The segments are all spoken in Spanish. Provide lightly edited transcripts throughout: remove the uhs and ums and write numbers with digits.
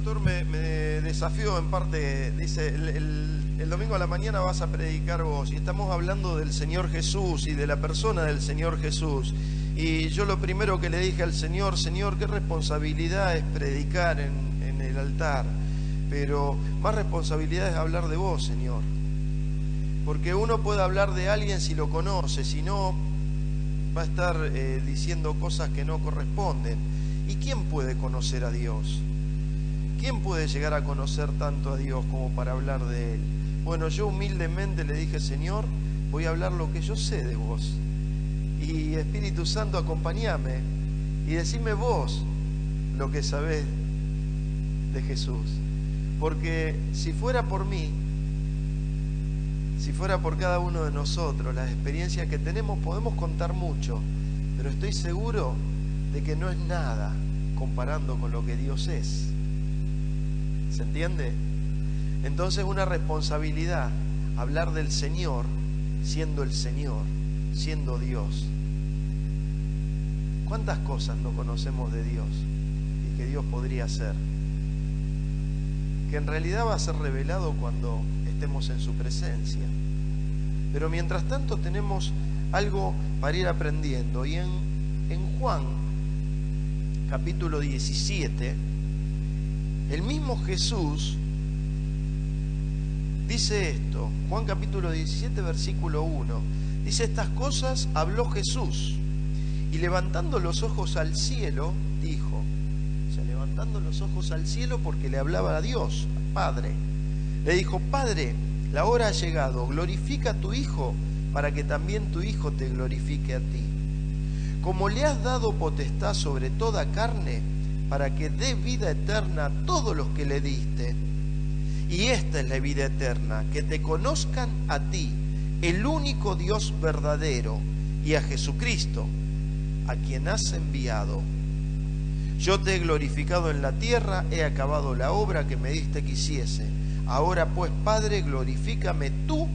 Pastor me desafió en parte, dice, el domingo a la mañana vas a predicar vos, y estamos hablando del Señor Jesús y de la persona del Señor Jesús. Y yo lo primero que le dije al Señor, Señor, qué responsabilidad es predicar en el altar, pero más responsabilidad es hablar de vos, Señor. Porque uno puede hablar de alguien si lo conoce, si no, va a estar diciendo cosas que no corresponden. ¿Y quién puede conocer a Dios? ¿Quién puede llegar a conocer tanto a Dios como para hablar de Él? Bueno, yo humildemente le dije, Señor, voy a hablar lo que yo sé de vos. Y Espíritu Santo, acompáñame y decime vos lo que sabés de Jesús. Porque si fuera por mí, si fuera por cada uno de nosotros, las experiencias que tenemos, podemos contar mucho, pero estoy seguro de que no es nada comparando con lo que Dios es. ¿Se entiende? Entonces una responsabilidad hablar del Señor, siendo el Señor, siendo Dios. ¿Cuántas cosas no conocemos de Dios y que Dios podría hacer? Que en realidad va a ser revelado cuando estemos en su presencia. Pero mientras tanto tenemos algo para ir aprendiendo. Y en Juan, capítulo 17, el mismo Jesús dice esto. Juan capítulo 17, versículo 1. Dice, estas cosas habló Jesús. Y levantando los ojos al cielo, dijo. O sea, levantando los ojos al cielo porque le hablaba a Dios, al Padre. Le dijo, Padre, la hora ha llegado, glorifica a tu Hijo, para que también tu Hijo te glorifique a ti. Como le has dado potestad sobre toda carne, para que dé vida eterna a todos los que le diste. Y esta es la vida eterna, que te conozcan a ti, el único Dios verdadero, y a Jesucristo, a quien has enviado. Yo te he glorificado en la tierra, he acabado la obra que me diste que hiciese. Ahora pues, Padre, glorifícame tú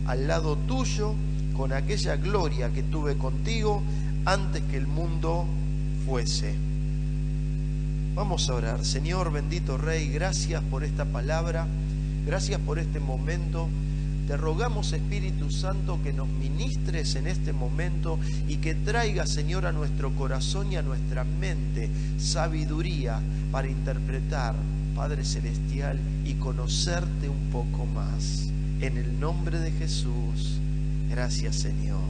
al lado tuyo, con aquella gloria que tuve contigo antes que el mundo fuese. Vamos a orar. Señor, bendito Rey, gracias por esta palabra, gracias por este momento. Te rogamos, Espíritu Santo, que nos ministres en este momento y que traiga, Señor, a nuestro corazón y a nuestra mente sabiduría para interpretar, Padre Celestial, y conocerte un poco más. En el nombre de Jesús, gracias, Señor.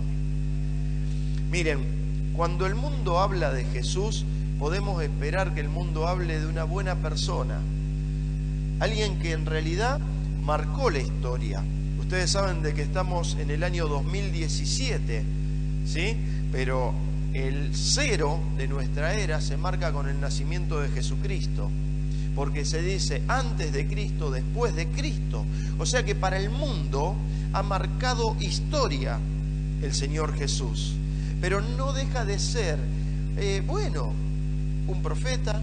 Miren, cuando el mundo habla de Jesús, podemos esperar que el mundo hable de una buena persona, alguien que en realidad marcó la historia. Ustedes saben de que estamos en el año 2017, ¿sí? Pero el 0 de nuestra era se marca con el nacimiento de Jesucristo, porque se dice antes de Cristo, después de Cristo. O sea que para el mundo ha marcado historia el Señor Jesús, pero no deja de ser, un profeta,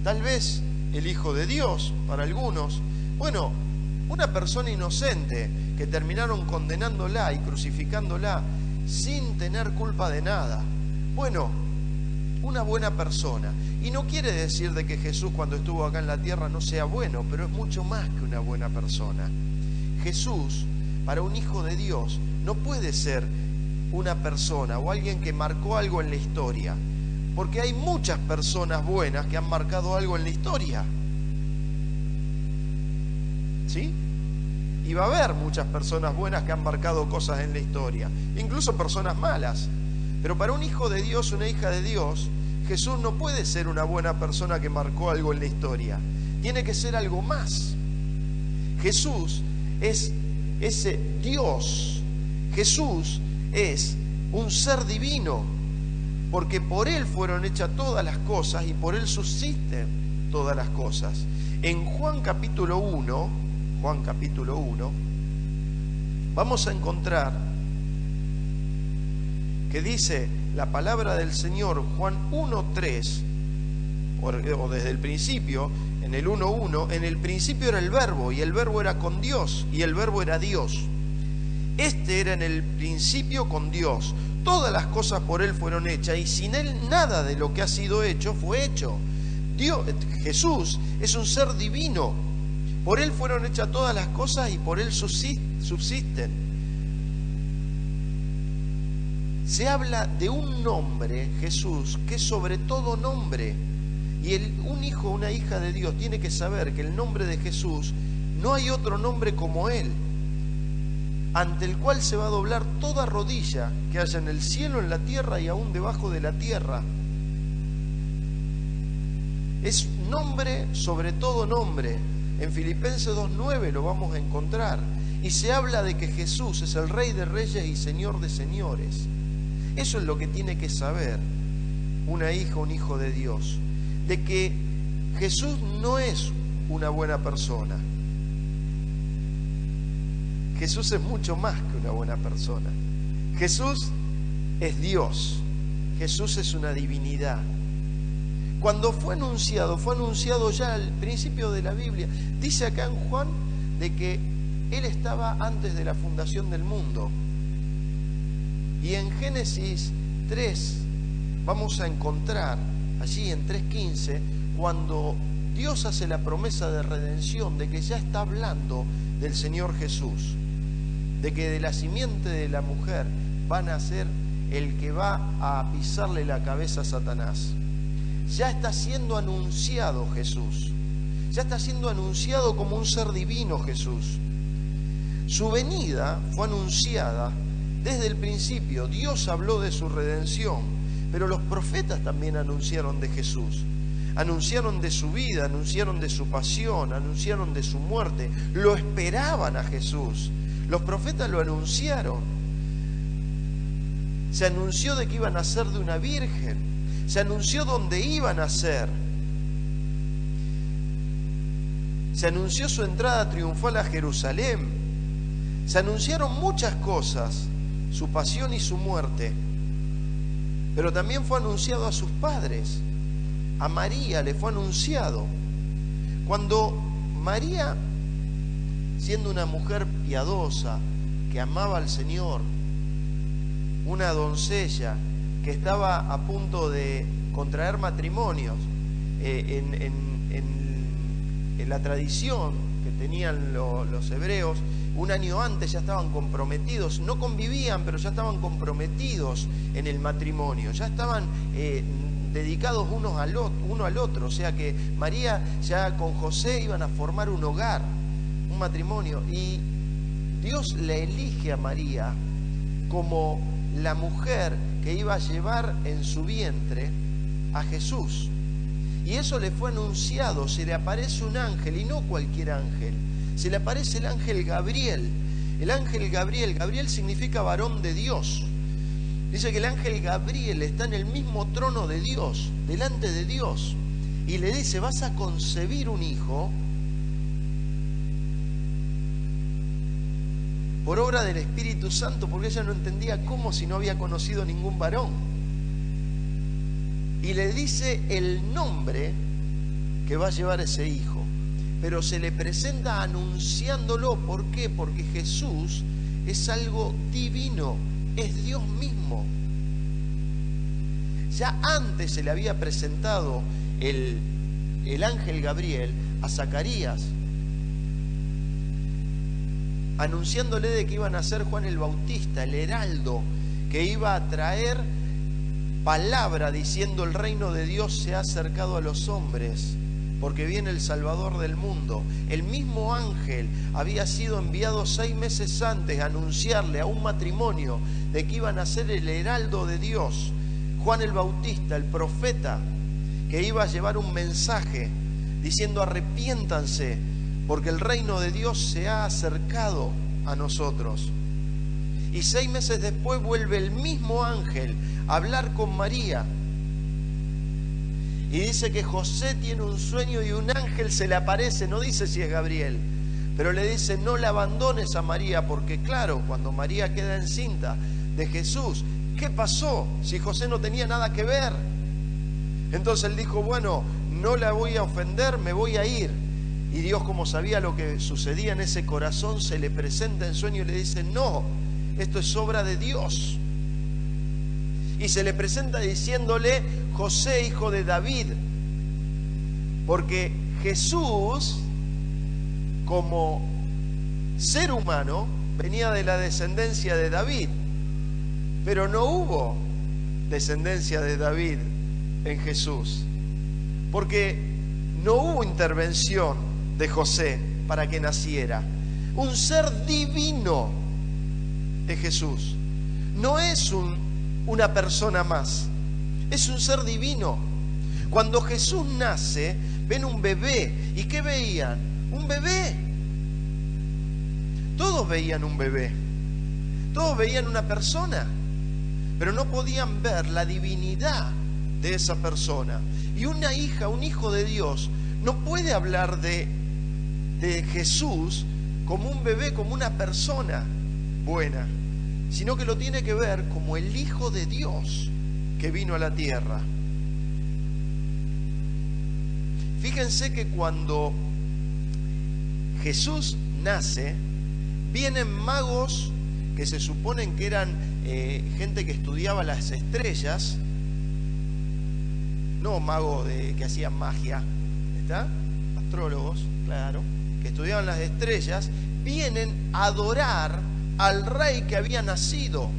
tal vez el Hijo de Dios para algunos, una persona inocente que terminaron condenándola y crucificándola sin tener culpa de nada. Una buena persona. Y no quiere decir de que Jesús cuando estuvo acá en la tierra no sea bueno, pero es mucho más que una buena persona. Jesús, para un hijo de Dios, no puede ser una persona o alguien que marcó algo en la historia, porque hay muchas personas buenas que han marcado algo en la historia. ¿Sí? Y va a haber muchas personas buenas que han marcado cosas en la historia, incluso personas malas. Pero para un hijo de Dios, una hija de Dios, Jesús no puede ser una buena persona que marcó algo en la historia. Tiene que ser algo más. Jesús es ese Dios. Jesús es un ser divino, porque por Él fueron hechas todas las cosas y por Él subsisten todas las cosas. En Juan capítulo 1, vamos a encontrar que dice la palabra del Señor, Juan 1:3, o desde el principio, en el 1:1, en el principio era el Verbo, y el Verbo era con Dios, y el Verbo era Dios. Este era en el principio con Dios. Todas las cosas por Él fueron hechas, y sin Él nada de lo que ha sido hecho fue hecho. Jesús es un ser divino. Por Él fueron hechas todas las cosas y por Él subsisten. Se habla de un nombre, Jesús, que es sobre todo nombre. Y un hijo o una hija de Dios tiene que saber que el nombre de Jesús no hay otro nombre como Él, ante el cual se va a doblar toda rodilla que haya en el cielo, en la tierra y aún debajo de la tierra. Es nombre sobre todo nombre. En Filipenses 2:9 lo vamos a encontrar. Y se habla de que Jesús es el Rey de Reyes y Señor de Señores. Eso es lo que tiene que saber una hija, un hijo de Dios. De que Jesús no es una buena persona. Jesús es mucho más que una buena persona. Jesús es Dios. Jesús es una divinidad. Cuando fue anunciado ya al principio de la Biblia. Dice acá en Juan de que Él estaba antes de la fundación del mundo. Y en Génesis 3 vamos a encontrar, allí en 3:15, cuando Dios hace la promesa de redención, de que ya está hablando del Señor Jesús, de que de la simiente de la mujer van a ser el que va a pisarle la cabeza a Satanás. Ya está siendo anunciado Jesús, ya está siendo anunciado como un ser divino Jesús. Su venida fue anunciada desde el principio. Dios habló de su redención, pero los profetas también anunciaron de Jesús. Anunciaron de su vida, anunciaron de su pasión, anunciaron de su muerte. Lo esperaban a Jesús. Los profetas lo anunciaron. Se anunció de que iban a ser de una virgen. Se anunció dónde iban a ser. Se anunció su entrada triunfal a Jerusalén. Se anunciaron muchas cosas, su pasión y su muerte. Pero también fue anunciado a sus padres. A María le fue anunciado. Cuando María, siendo una mujer piadosa, que amaba al Señor, una doncella que estaba a punto de contraer matrimonios, en la tradición que tenían los hebreos, un año antes ya estaban comprometidos, no convivían, pero ya estaban comprometidos en el matrimonio, ya estaban dedicados uno al otro, o sea que María ya con José iban a formar un hogar, un matrimonio, y Dios le elige a María como la mujer que iba a llevar en su vientre a Jesús. Y eso le fue anunciado, se le aparece un ángel, y no cualquier ángel, se le aparece el ángel Gabriel. El ángel Gabriel significa varón de Dios. Dice que el ángel Gabriel está en el mismo trono de Dios, delante de Dios, y le dice: vas a concebir un hijo por obra del Espíritu Santo, porque ella no entendía cómo si no había conocido ningún varón. Y le dice el nombre que va a llevar ese hijo, pero se le presenta anunciándolo. ¿Por qué? Porque Jesús es algo divino, es Dios mismo. Ya antes se le había presentado el ángel Gabriel a Zacarías, anunciándole de que iban a ser Juan el Bautista, el heraldo, que iba a traer palabra diciendo: el reino de Dios se ha acercado a los hombres, porque viene el Salvador del mundo. El mismo ángel había sido enviado 6 meses antes a anunciarle a un matrimonio de que iban a ser el heraldo de Dios, Juan el Bautista, el profeta, que iba a llevar un mensaje diciendo: arrepiéntanse, porque el reino de Dios se ha acercado a nosotros. Y 6 meses después vuelve el mismo ángel a hablar con María. Y dice que José tiene un sueño y un ángel se le aparece, no dice si es Gabriel, pero le dice: no la abandones a María, porque claro, cuando María queda encinta de Jesús, ¿qué pasó si José no tenía nada que ver? Entonces él dijo: bueno, no la voy a ofender, me voy a ir. Y Dios, como sabía lo que sucedía en ese corazón, se le presenta en sueño y le dice: no, esto es obra de Dios. Y se le presenta diciéndole: José, hijo de David, Porque Jesús, como ser humano, venía de la descendencia de David, pero no hubo descendencia de David en Jesús, porque no hubo intervención de José para que naciera. Un ser divino de Jesús. No es una persona más, es un ser divino. Cuando Jesús nace, ven un bebé. ¿Y qué veían? Un bebé. Todos veían un bebé. Todos veían una persona, pero no podían ver la divinidad de esa persona. Y una hija, un hijo de Dios, no puede hablar de Jesús como un bebé, como una persona buena, sino que lo tiene que ver como el Hijo de Dios que vino a la tierra. Fíjense que cuando Jesús nace, vienen magos que se suponen que eran gente que estudiaba las estrellas, no magos que hacían magia, ¿está? Astrólogos, claro, que estudiaban las estrellas, vienen a adorar al rey que había nacido.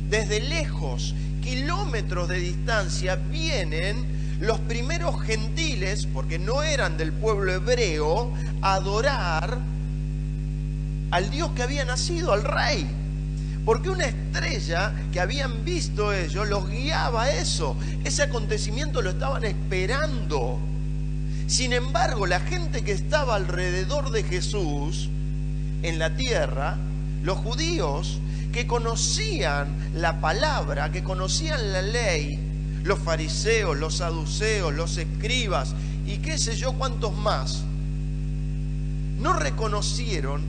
Desde lejos, kilómetros de distancia, vienen los primeros gentiles, porque no eran del pueblo hebreo, a adorar al Dios que había nacido, al rey. Porque una estrella que habían visto ellos los guiaba a eso. Ese acontecimiento lo estaban esperando. Sin embargo, la gente que estaba alrededor de Jesús en la tierra, los judíos que conocían la palabra, que conocían la ley, los fariseos, los saduceos, los escribas y qué sé yo cuántos más, no reconocieron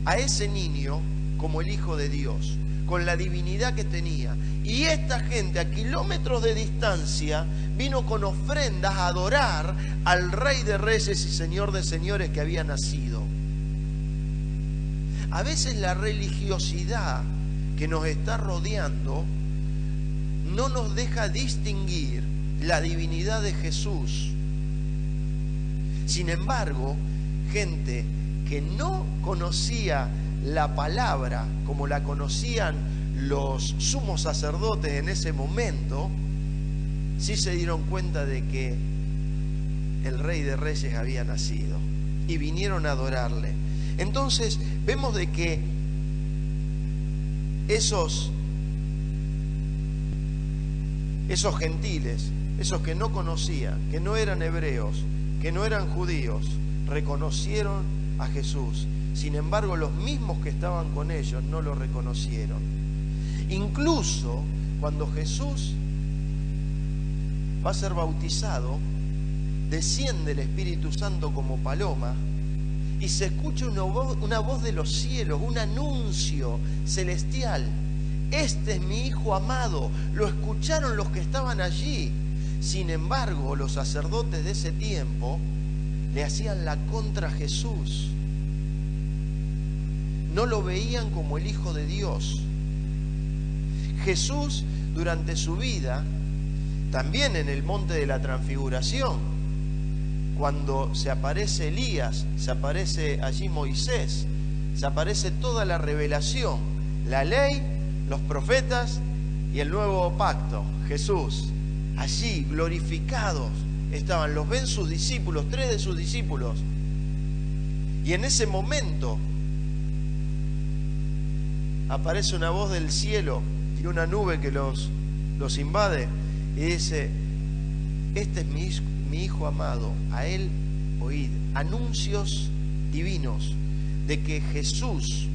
a ese niño como el Hijo de Dios, con la divinidad que tenía. Y esta gente a kilómetros de distancia vino con ofrendas a adorar al Rey de Reyes y Señor de Señores que había nacido. A veces la religiosidad que nos está rodeando no nos deja distinguir la divinidad de Jesús. Sin embargo, gente que no conocía la palabra como la conocían los sumos sacerdotes en ese momento, sí se dieron cuenta de que el Rey de Reyes había nacido y vinieron a adorarle. Entonces vemos de que esos gentiles, esos que no conocían, que no eran hebreos, que no eran judíos, reconocieron a Jesús. Sin embargo, los mismos que estaban con ellos no lo reconocieron. Incluso cuando Jesús va a ser bautizado, desciende el Espíritu Santo como paloma y se escucha una voz de los cielos, un anuncio celestial. Este es mi Hijo amado. Lo escucharon los que estaban allí. Sin embargo, los sacerdotes de ese tiempo le hacían la contra a Jesús. No lo veían como el Hijo de Dios. Jesús, durante su vida, también en el monte de la Transfiguración, cuando se aparece Elías, se aparece allí Moisés, se aparece toda la revelación, la ley, los profetas y el nuevo pacto, Jesús. Allí, glorificados, estaban, los ven sus discípulos, 3 de sus discípulos. Y en ese momento aparece una voz del cielo y una nube que los invade y dice: este es mi Hijo amado, a él oíd. Anuncios divinos de que Jesús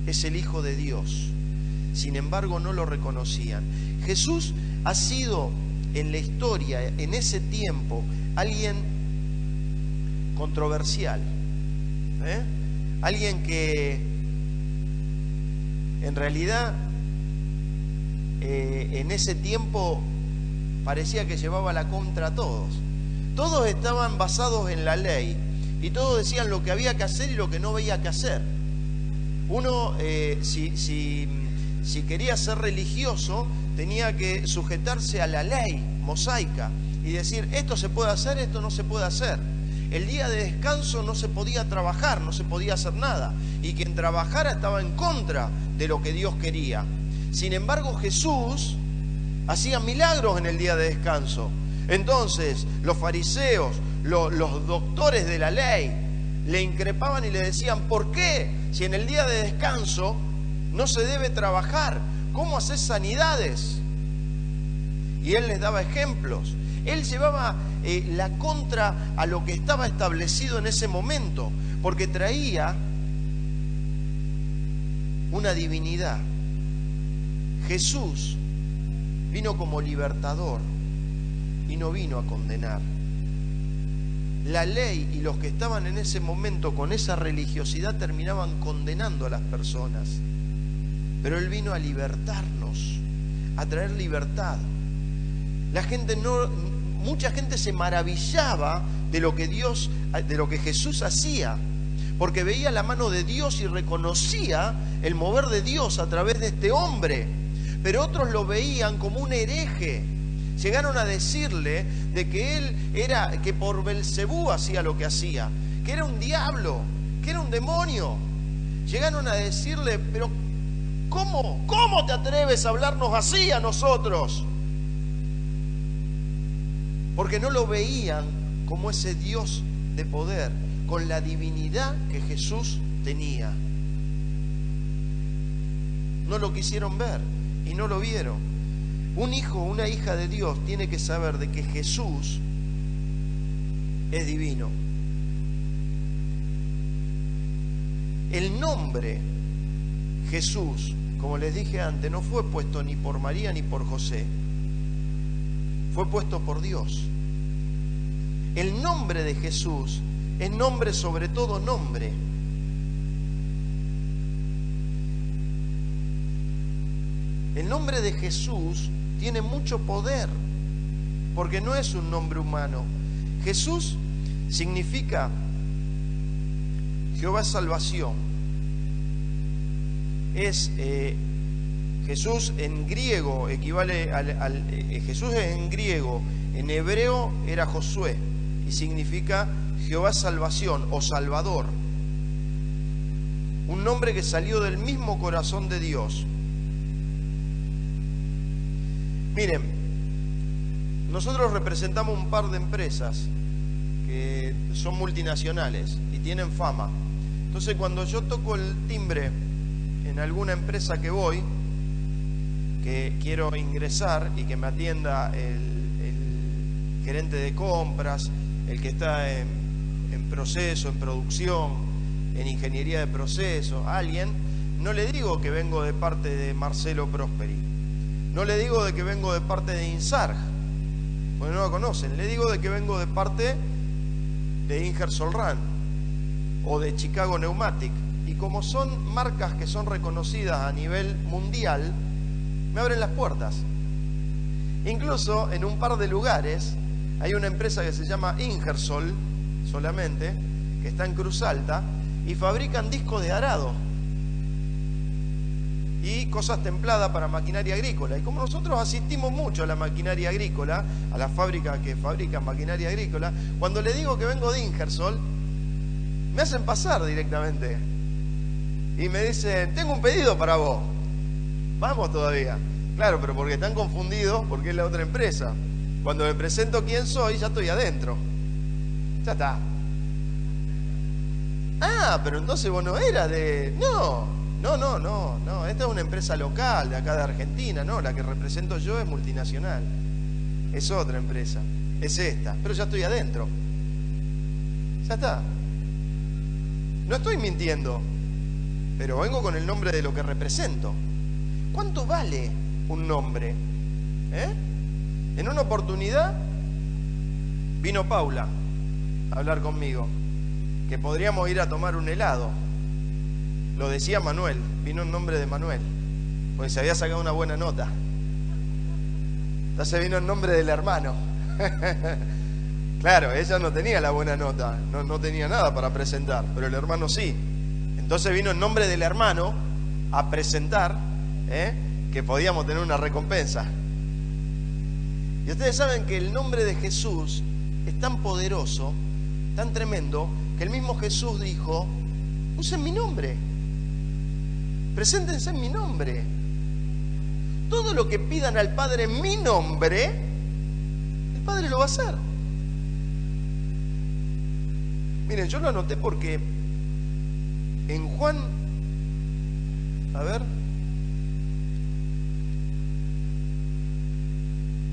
es el Hijo de Dios. Sin embargo, no lo reconocían. Jesús ha sido en la historia, en ese tiempo, alguien controversial, alguien que en realidad en ese tiempo parecía que llevaba la contra a todos. Todos estaban basados en la ley y todos decían lo que había que hacer y lo que no había que hacer. Uno, si quería ser religioso, tenía que sujetarse a la ley mosaica y decir: esto se puede hacer, esto no se puede hacer. el día de descanso no se podía trabajar, no se podía hacer nada. Y quien trabajara estaba en contra de lo que Dios quería. Sin embargo, Jesús hacía milagros en el día de descanso. Entonces, los fariseos, los doctores de la ley, le increpaban y le decían: ¿por qué? Si en el día de descanso no se debe trabajar, ¿cómo haces sanidades? Y él les daba ejemplos. Él llevaba la contra a lo que estaba establecido en ese momento, porque traía una divinidad. Jesús vino como libertador y no vino a condenar. La ley y los que estaban en ese momento con esa religiosidad terminaban condenando a las personas. Pero Él vino a libertarnos, a traer libertad. Mucha gente se maravillaba de lo que Jesús hacía, porque veía la mano de Dios y reconocía el mover de Dios a través de este hombre. Pero otros lo veían como un hereje. Llegaron a decirle de que que por Belcebú hacía lo que hacía, que era un diablo, que era un demonio. Llegaron a decirle: pero ¿cómo te atreves a hablarnos así a nosotros? Porque no lo veían como ese Dios de poder, con la divinidad que Jesús tenía. No lo quisieron ver y no lo vieron. Un hijo o una hija de Dios tiene que saber de que Jesús es divino. El nombre Jesús, como les dije antes, no fue puesto ni por María ni por José. Fue puesto por Dios. El nombre de Jesús es nombre sobre todo nombre. El nombre de Jesús tiene mucho poder, porque no es un nombre humano. Jesús significa Jehová es salvación. Jesús en griego equivale Jesús es en griego, en hebreo era Josué y significa Jehová es salvación o Salvador. Un nombre que salió del mismo corazón de Dios. Miren, nosotros representamos un par de empresas que son multinacionales y tienen fama. Entonces, cuando yo toco el timbre en alguna empresa que voy, que quiero ingresar y que me atienda el gerente de compras, el que está en proceso, en producción, en ingeniería de proceso, alguien, no le digo que vengo de parte de Marcelo Prosperi, no le digo de que vengo de parte de Insarg, porque no lo conocen, le digo de que vengo de parte de Ingersoll Rand o de Chicago Pneumatic, y como son marcas que son reconocidas a nivel mundial, me abren las puertas. Incluso en un par de lugares hay una empresa que se llama Ingersoll solamente, que está en Cruz Alta, y fabrican discos de arado y cosas templadas para maquinaria agrícola. Y como nosotros asistimos mucho a la maquinaria agrícola, a las fábricas que fabrican maquinaria agrícola, cuando le digo que vengo de Ingersoll, me hacen pasar directamente y me dicen: tengo un pedido para vos. Vamos todavía. Claro, pero porque están confundidos, porque es la otra empresa. Cuando me presento quién soy, ya estoy adentro. Ya está. Ah, pero entonces vos no eras de... No. Esta es una empresa local de acá de Argentina. No, la que represento yo es multinacional. Es otra empresa. Es esta. Pero ya estoy adentro. Ya está. No estoy mintiendo. Pero vengo con el nombre de lo que represento. ¿Cuánto vale un nombre? En una oportunidad vino Paula a hablar conmigo, que podríamos ir a tomar un helado. Lo decía Manuel, vino en nombre de Manuel, porque se había sacado una buena nota. Entonces vino en nombre del hermano. Claro, ella no tenía la buena nota, no tenía nada para presentar, pero el hermano sí. Entonces vino en nombre del hermano a presentar que podíamos tener una recompensa. Y ustedes saben que el nombre de Jesús es tan poderoso tan tremendo, que el mismo Jesús dijo, usen mi nombre, preséntense en mi nombre. Todo lo que pidan al Padre en mi nombre, el Padre lo va a hacer. Miren, yo lo anoté porque en Juan,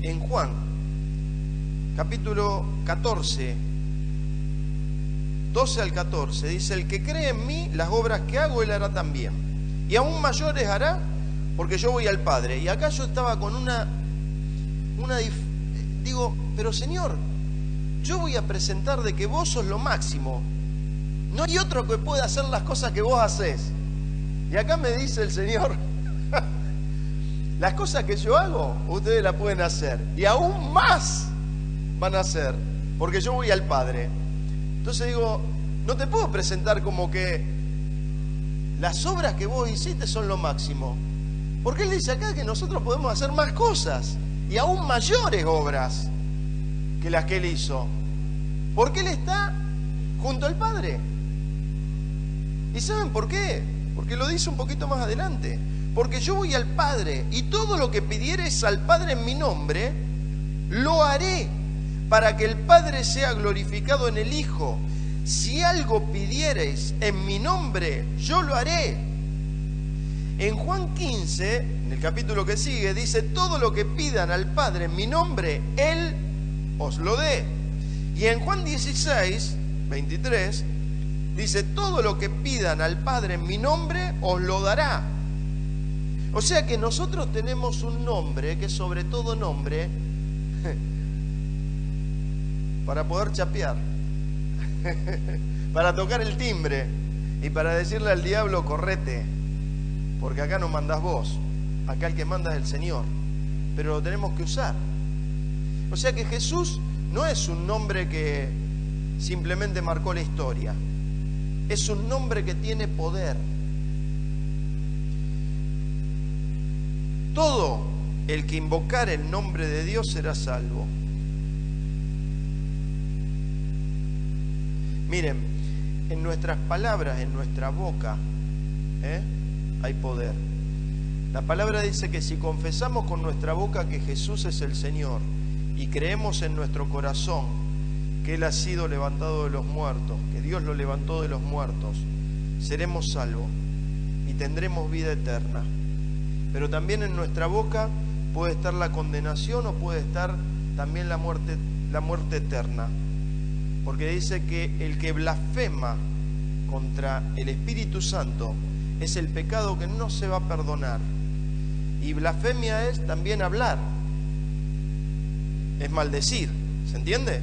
en Juan, capítulo 14, 12 al 14, dice, el que cree en mí, las obras que hago, él hará también. Y aún mayores hará, porque yo voy al Padre. Y acá yo estaba con digo, pero Señor, yo voy a presentar de que vos sos lo máximo. No hay otro que pueda hacer las cosas que vos haces. Y acá me dice el Señor, las cosas que yo hago, ustedes las pueden hacer. Y aún más van a hacer, porque yo voy al Padre. Entonces digo, no te puedo presentar como que las obras que vos hiciste son lo máximo. Porque Él dice acá que nosotros podemos hacer más cosas y aún mayores obras que las que Él hizo. Porque Él está junto al Padre. ¿Y saben por qué? Porque lo dice un poquito más adelante. Porque yo voy al Padre y todo lo que pidiereis al Padre en mi nombre, lo haré para que el Padre sea glorificado en el Hijo. Si algo pidiereis en mi nombre, yo lo haré. En Juan 15, en el capítulo que sigue, dice, todo lo que pidan al Padre en mi nombre, Él os lo dé. Y en Juan 16, 23, dice, todo lo que pidan al Padre en mi nombre, os lo dará. O sea que nosotros tenemos un nombre, que es sobre todo nombre, para poder chapear, para tocar el timbre y para decirle al diablo, correte, porque acá no mandás vos, acá el que manda es el Señor, pero lo tenemos que usar. O sea que Jesús no es un nombre que simplemente marcó la historia, es un nombre que tiene poder. Todo el que invocar el nombre de Dios será salvo. Miren, en nuestras palabras, en nuestra boca, hay poder. La palabra dice que si confesamos con nuestra boca que Jesús es el Señor y creemos en nuestro corazón que Él ha sido levantado de los muertos, que Dios lo levantó de los muertos, seremos salvos y tendremos vida eterna. Pero también en nuestra boca puede estar la condenación o puede estar también la muerte eterna. Porque dice que el que blasfema contra el Espíritu Santo es el pecado que no se va a perdonar. Y blasfemia es también hablar, es maldecir, ¿se entiende?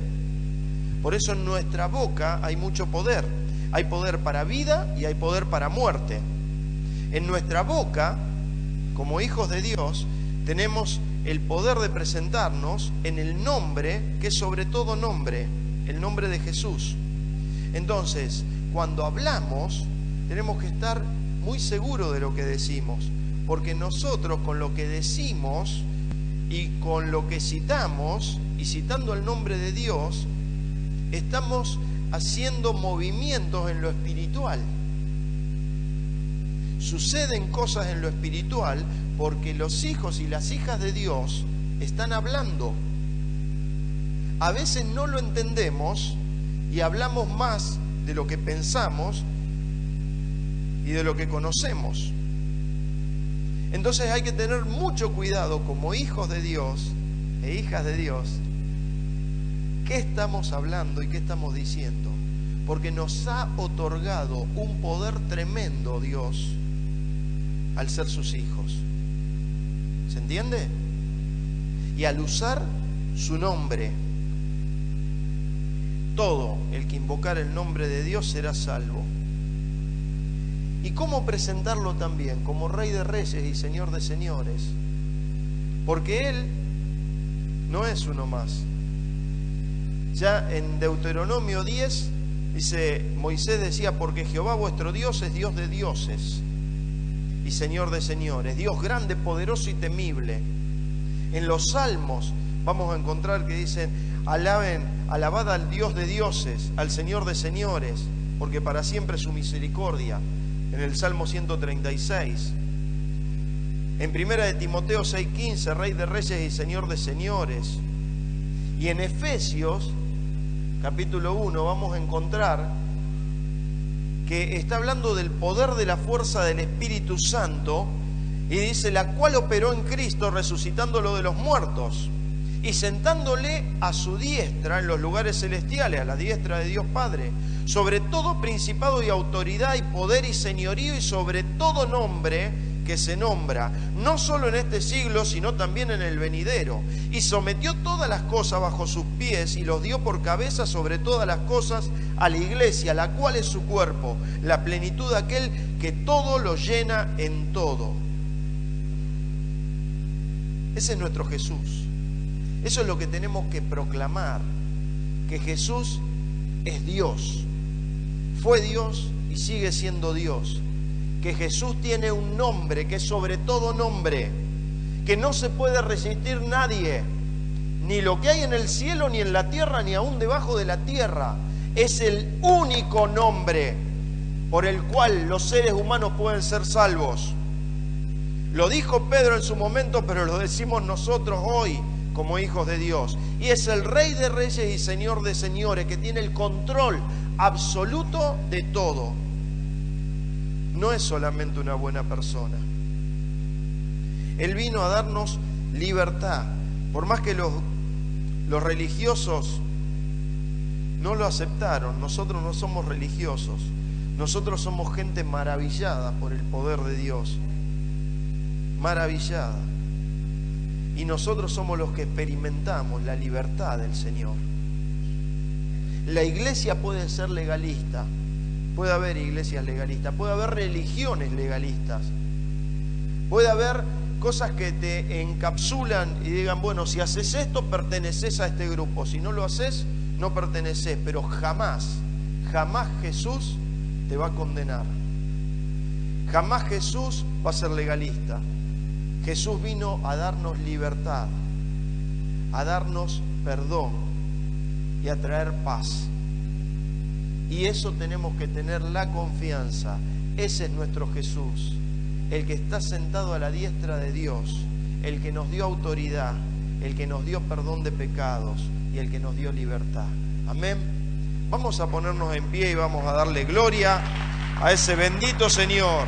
Por eso en nuestra boca hay mucho poder. Hay poder para vida y hay poder para muerte. En nuestra boca, como hijos de Dios, tenemos el poder de presentarnos en el nombre, que es sobre todo nombre, el nombre de Jesús. Entonces, cuando hablamos, tenemos que estar muy seguros de lo que decimos, porque nosotros con lo que decimos y con lo que citamos, y citando el nombre de Dios, estamos haciendo movimientos en lo espiritual. Suceden cosas en lo espiritual porque los hijos y las hijas de Dios están hablando. A veces no lo entendemos y hablamos más de lo que pensamos y de lo que conocemos. Entonces hay que tener mucho cuidado como hijos de Dios e hijas de Dios, qué estamos hablando y qué estamos diciendo, porque nos ha otorgado un poder tremendo Dios al ser sus hijos. ¿Se entiende? Y al usar su nombre, todo el que invocar el nombre de Dios será salvo. ¿Y cómo presentarlo también? Como Rey de Reyes y Señor de Señores. Porque Él no es uno más. Ya en Deuteronomio 10 dice, Moisés decía, porque Jehová vuestro Dios es Dios de dioses y Señor de señores, Dios grande, poderoso y temible. En los Salmos vamos a encontrar que dicen, alaben alabad al Dios de dioses, al Señor de señores, porque para siempre es su misericordia, en el Salmo 136. En 1 de Timoteo 6:15, Rey de reyes y Señor de señores. Y en Efesios, capítulo 1, vamos a encontrar que está hablando del poder de la fuerza del Espíritu Santo, y dice, la cual operó en Cristo, resucitándolo de los muertos, y sentándole a su diestra en los lugares celestiales, a la diestra de Dios Padre, sobre todo principado y autoridad y poder y señorío, y sobre todo nombre que se nombra, no solo en este siglo, sino también en el venidero. Y sometió todas las cosas bajo sus pies, y los dio por cabeza sobre todas las cosas a la iglesia, la cual es su cuerpo, la plenitud de aquel que todo lo llena en todo. Ese es nuestro Jesús. Eso es lo que tenemos que proclamar, que Jesús es Dios, fue Dios y sigue siendo Dios, que Jesús tiene un nombre que es sobre todo nombre, que no se puede resistir nadie, ni lo que hay en el cielo, ni en la tierra, ni aún debajo de la tierra. Es el único nombre por el cual los seres humanos pueden ser salvos. Lo dijo Pedro en su momento, pero lo decimos nosotros hoy como hijos de Dios. Y es el Rey de reyes y Señor de señores, que tiene el control absoluto de todo. No es solamente una buena persona. Él vino a darnos libertad. Por más que los religiosos no lo aceptaron, nosotros no somos religiosos. Nosotros somos gente maravillada por el poder de Dios. Maravillada. Y nosotros somos los que experimentamos la libertad del Señor. La iglesia puede ser legalista. Puede haber iglesias legalistas, puede haber religiones legalistas, puede haber cosas que te encapsulan y digan, bueno, si haces esto, perteneces a este grupo, si no lo haces, no perteneces, pero jamás, jamás Jesús te va a condenar, jamás Jesús va a ser legalista. Jesús vino a darnos libertad, a darnos perdón y a traer paz. Y eso tenemos que tener la confianza. Ese es nuestro Jesús, el que está sentado a la diestra de Dios, el que nos dio autoridad, el que nos dio perdón de pecados y el que nos dio libertad. Amén. Vamos a ponernos en pie y vamos a darle gloria a ese bendito Señor.